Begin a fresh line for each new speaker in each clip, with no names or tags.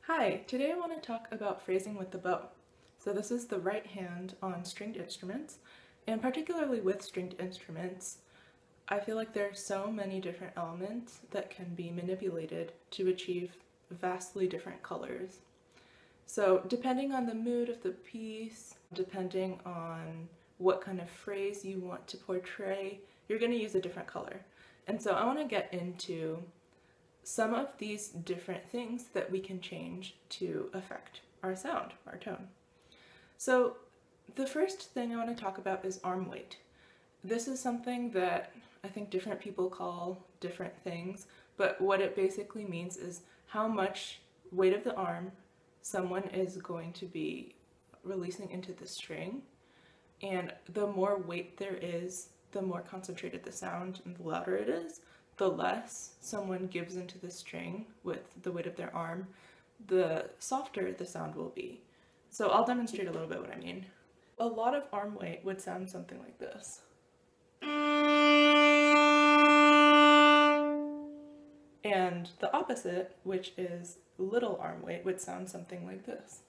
Hi, today I want to talk about phrasing with the bow. So this is the right hand on stringed instruments, and particularly with stringed instruments, I feel like there are so many different elements that can be manipulated to achieve vastly different colors. So depending on the mood of the piece, depending on what kind of phrase you want to portray, you're going to use a different color. And so I want to get into some of these different things that we can change to affect our sound, our tone. So the first thing I want to talk about is arm weight. This is something that I think different people call different things, but what it basically means is how much weight of the arm someone is going to be releasing into the string. And the more weight there is, the more concentrated the sound and the louder it is. The less someone gives into the string with the weight of their arm, the softer the sound will be. So I'll demonstrate a little bit what I mean. A lot of arm weight would sound something like this. And the opposite, which is little arm weight, would sound something like this.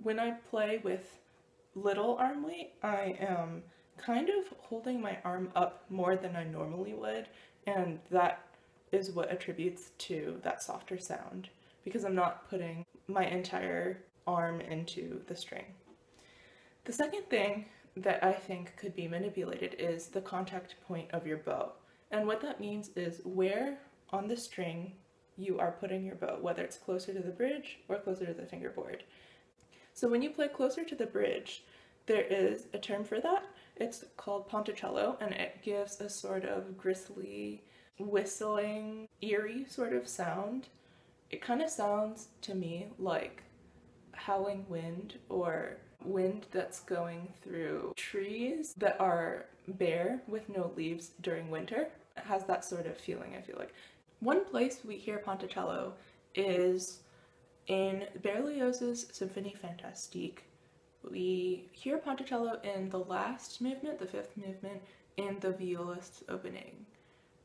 When I play with little arm weight, I am kind of holding my arm up more than I normally would, and that is what attributes to that softer sound, because I'm not putting my entire arm into the string. The second thing that I think could be manipulated is the contact point of your bow. And what that means is where on the string you are putting your bow, whether it's closer to the bridge or closer to the fingerboard. So when you play closer to the bridge, there is a term for that. It's called ponticello, and it gives a sort of grisly, whistling, eerie sort of sound. It kind of sounds to me like howling wind, or wind that's going through trees that are bare with no leaves during winter. It has that sort of feeling, I feel like. One place we hear ponticello is in Berlioz's Symphonie Fantastique. We hear ponticello in the last movement, the fifth movement, in the violist's opening,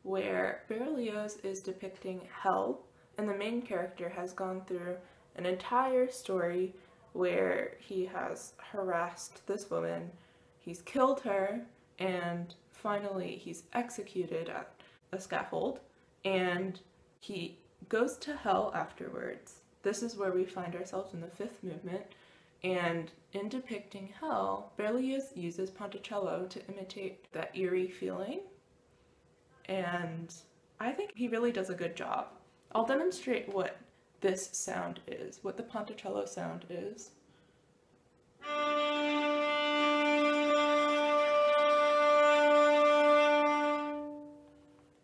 where Berlioz is depicting hell, and the main character has gone through an entire story where he has harassed this woman, he's killed her, and finally he's executed at a scaffold, and he goes to hell afterwards. This is where we find ourselves in the fifth movement, and in depicting hell, Berlioz uses ponticello to imitate that eerie feeling, and I think he really does a good job. I'll demonstrate what this sound is, what the ponticello sound is.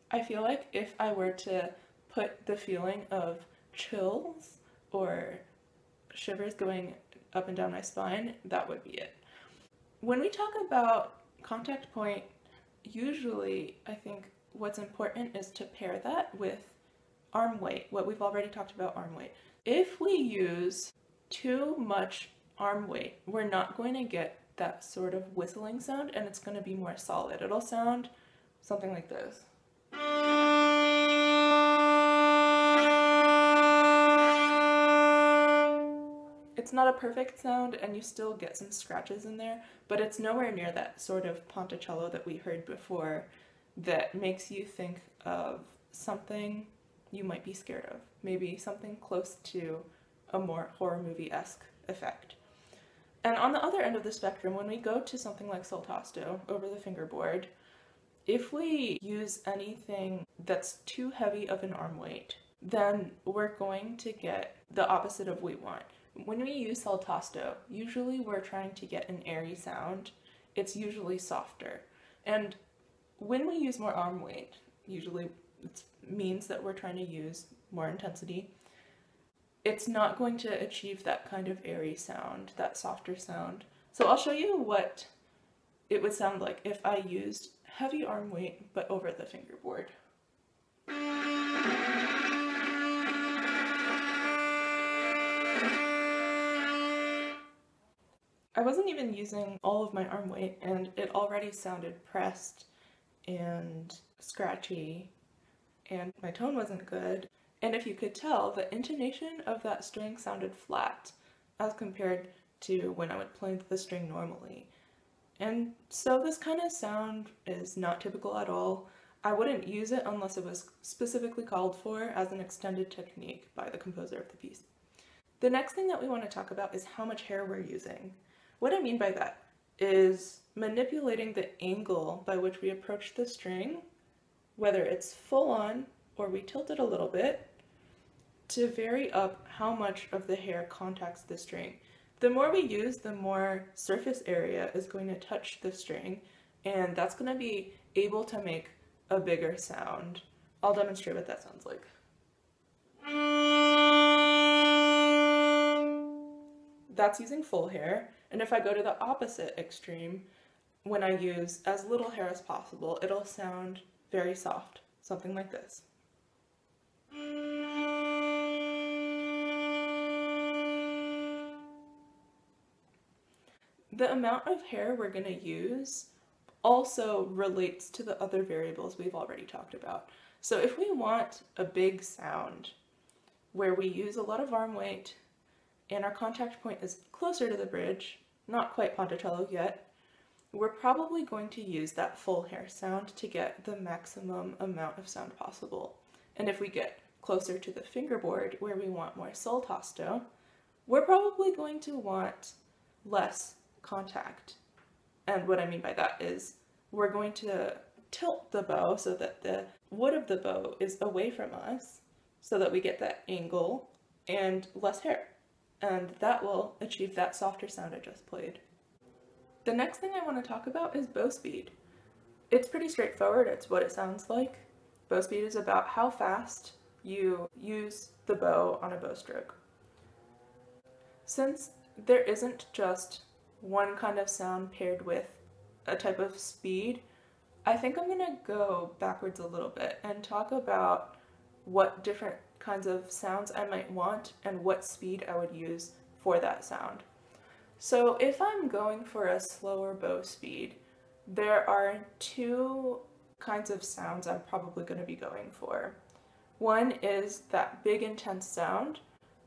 I feel like if I were to put the feeling of chills or shivers going up and down my spine, that would be it. When we talk about contact point, usually I think what's important is to pair that with arm weight, what we've already talked about, arm weight. If we use too much arm weight, we're not going to get that sort of whistling sound, and it's going to be more solid. It'll sound something like this. It's not a perfect sound, and you still get some scratches in there, but it's nowhere near that sort of ponticello that we heard before that makes you think of something you might be scared of. Maybe something close to a more horror movie-esque effect. And on the other end of the spectrum, when we go to something like saltasto over the fingerboard, if we use anything that's too heavy of an arm weight, then we're going to get the opposite of what we want. When we use saltasto, usually we're trying to get an airy sound. It's usually softer. And when we use more arm weight, usually it means that we're trying to use more intensity. It's not going to achieve that kind of airy sound, that softer sound. So I'll show you what it would sound like if I used heavy arm weight but over the fingerboard. I wasn't even using all of my arm weight, and it already sounded pressed and scratchy, and my tone wasn't good. And if you could tell, the intonation of that string sounded flat as compared to when I would play the string normally. And so this kind of sound is not typical at all. I wouldn't use it unless it was specifically called for as an extended technique by the composer of the piece. The next thing that we want to talk about is how much hair we're using. What I mean by that is manipulating the angle by which we approach the string, whether it's full on or we tilt it a little bit, to vary up how much of the hair contacts the string. The more we use, the more surface area is going to touch the string, and that's going to be able to make a bigger sound. I'll demonstrate what that sounds like. That's using full hair, and if I go to the opposite extreme, when I use as little hair as possible, it'll sound very soft, something like this. The amount of hair we're going to use also relates to the other variables we've already talked about. So if we want a big sound where we use a lot of arm weight and our contact point is closer to the bridge, not quite ponticello yet, we're probably going to use that full hair sound to get the maximum amount of sound possible. And if we get closer to the fingerboard where we want more sol tasto, we're probably going to want less contact. And what I mean by that is we're going to tilt the bow so that the wood of the bow is away from us so that we get that angle and less hair. And that will achieve that softer sound I just played. The next thing I want to talk about is bow speed. It's pretty straightforward, it's what it sounds like. Bow speed is about how fast you use the bow on a bow stroke. Since there isn't just one kind of sound paired with a type of speed, I think I'm going to go backwards a little bit and talk about what different kinds of sounds I might want and what speed I would use for that sound. So if I'm going for a slower bow speed, there are two kinds of sounds I'm probably going to be going for. One is that big intense sound,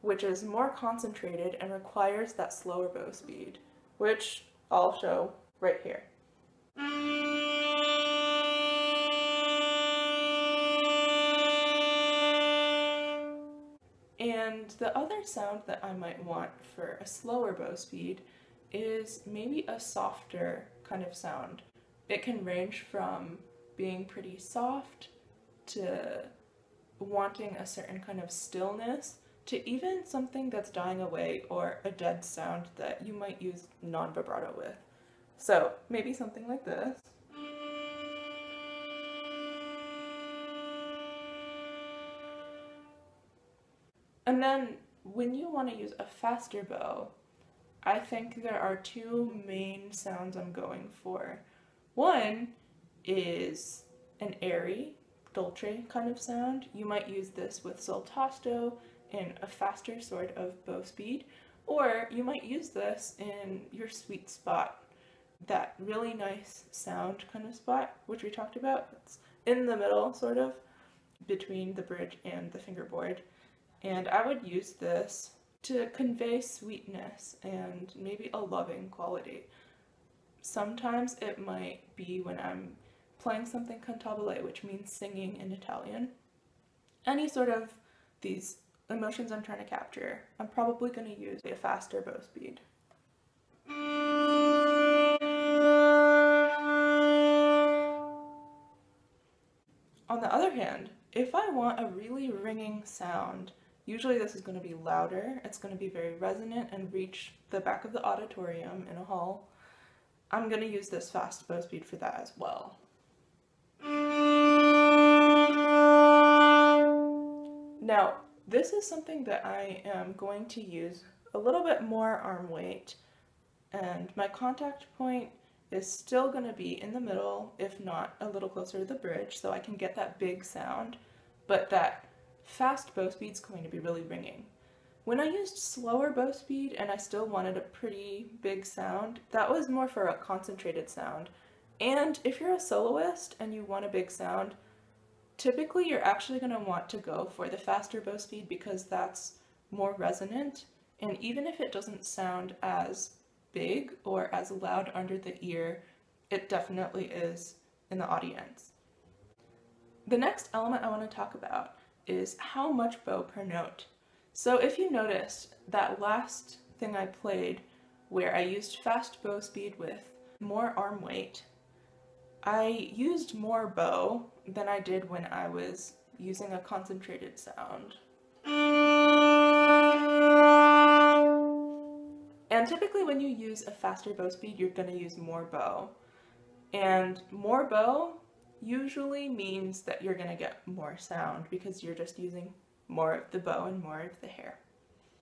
which is more concentrated and requires that slower bow speed, which I'll show right here. And the other sound that I might want for a slower bow speed is maybe a softer kind of sound. It can range from being pretty soft to wanting a certain kind of stillness to even something that's dying away or a dead sound that you might use non-vibrato with. So maybe something like this. And then when you want to use a faster bow, I think there are two main sounds I'm going for. One is an airy, dolce kind of sound. You might use this with sol tasto in a faster sort of bow speed, or you might use this in your sweet spot, that really nice sound kind of spot, which we talked about. It's in the middle, sort of, between the bridge and the fingerboard. And I would use this to convey sweetness and maybe a loving quality. Sometimes it might be when I'm playing something cantabile, which means singing in Italian. Any sort of these emotions I'm trying to capture, I'm probably going to use a faster bow speed. On the other hand, if I want a really ringing sound, usually this is going to be louder, it's going to be very resonant and reach the back of the auditorium in a hall. I'm going to use this fast bow speed for that as well. Now, this is something that I am going to use a little bit more arm weight, and my contact point is still going to be in the middle, if not a little closer to the bridge, so I can get that big sound, but that fast bow speed is going to be really ringing. When I used slower bow speed and I still wanted a pretty big sound, that was more for a concentrated sound, And if you're a soloist and you want a big sound, typically you're actually going to want to go for the faster bow speed because that's more resonant, and even if it doesn't sound as big or as loud under the ear, it definitely is in the audience. The next element I want to talk about is how much bow per note. So if you noticed that last thing I played where I used fast bow speed with more arm weight, I used more bow than I did when I was using a concentrated sound. And typically when you use a faster bow speed, you're going to use more bow. And more bow usually means that you're going to get more sound because you're just using more of the bow and more of the hair.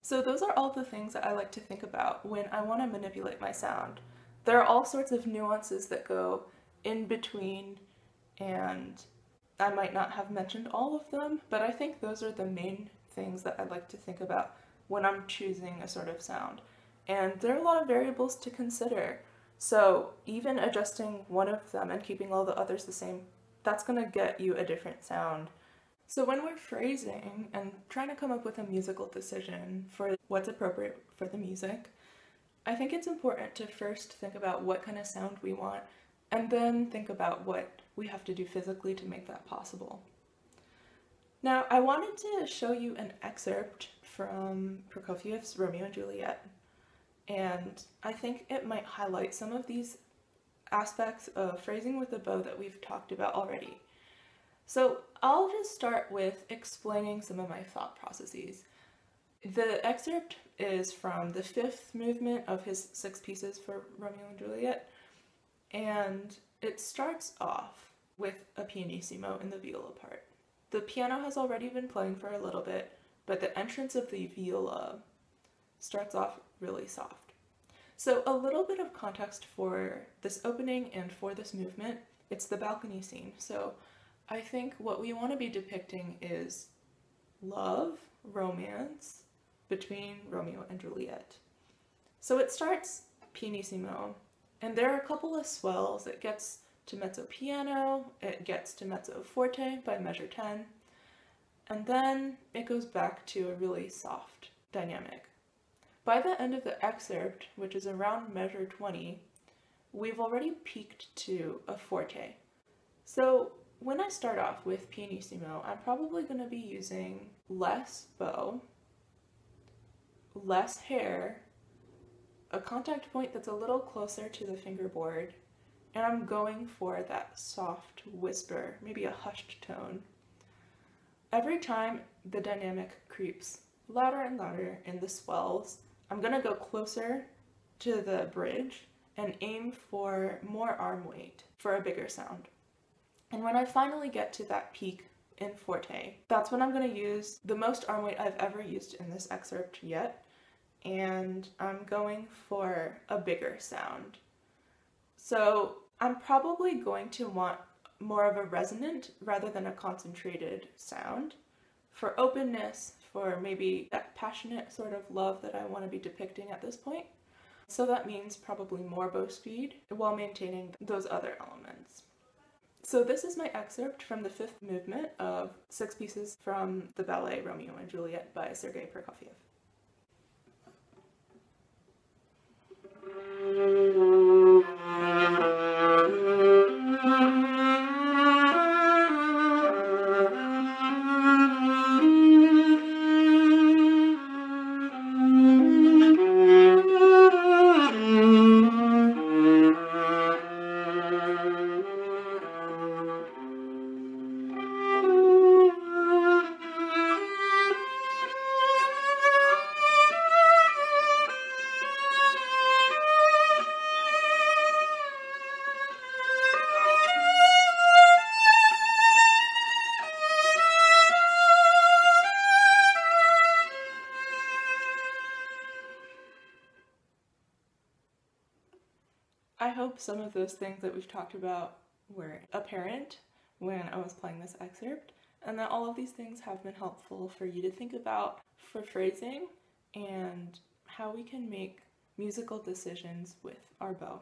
So those are all the things that I like to think about when I want to manipulate my sound. There are all sorts of nuances that go in between, and I might not have mentioned all of them, but I think those are the main things that I like to think about when I'm choosing a sort of sound. And there are a lot of variables to consider. So even adjusting one of them and keeping all the others the same, that's going to get you a different sound. So when we're phrasing and trying to come up with a musical decision for what's appropriate for the music, I think it's important to first think about what kind of sound we want, and then think about what we have to do physically to make that possible. Now, I wanted to show you an excerpt from Prokofiev's Romeo and Juliet, and I think it might highlight some of these aspects of phrasing with the bow that we've talked about already. So I'll just start with explaining some of my thought processes. The excerpt is from the fifth movement of his 6 pieces for Romeo and Juliet, and it starts off with a pianissimo in the viola part. The piano has already been playing for a little bit, but the entrance of the viola starts off really soft. So a little bit of context for this opening and for this movement, it's the balcony scene. So I think what we want to be depicting is love, romance between Romeo and Juliet. So it starts pianissimo, and there are a couple of swells. It gets to mezzo piano, it gets to mezzo forte by measure 10, and then it goes back to a really soft dynamic. By the end of the excerpt, which is around measure 20, we've already peaked to a forte. So when I start off with pianissimo, I'm probably going to be using less bow, less hair, a contact point that's a little closer to the fingerboard, and I'm going for that soft whisper, maybe a hushed tone. Every time the dynamic creeps louder and louder in the swells, I'm going to go closer to the bridge and aim for more arm weight for a bigger sound. And when I finally get to that peak in forte, that's when I'm going to use the most arm weight I've ever used in this excerpt yet, and I'm going for a bigger sound. So I'm probably going to want more of a resonant rather than a concentrated sound for openness, for maybe that passionate sort of love that I want to be depicting at this point. So that means probably more bow speed while maintaining those other elements. So this is my excerpt from the 5th movement of 6 pieces from the ballet Romeo and Juliet by Sergei Prokofiev. I hope some of those things that we've talked about were apparent when I was playing this excerpt, and that all of these things have been helpful for you to think about for phrasing and how we can make musical decisions with our bow.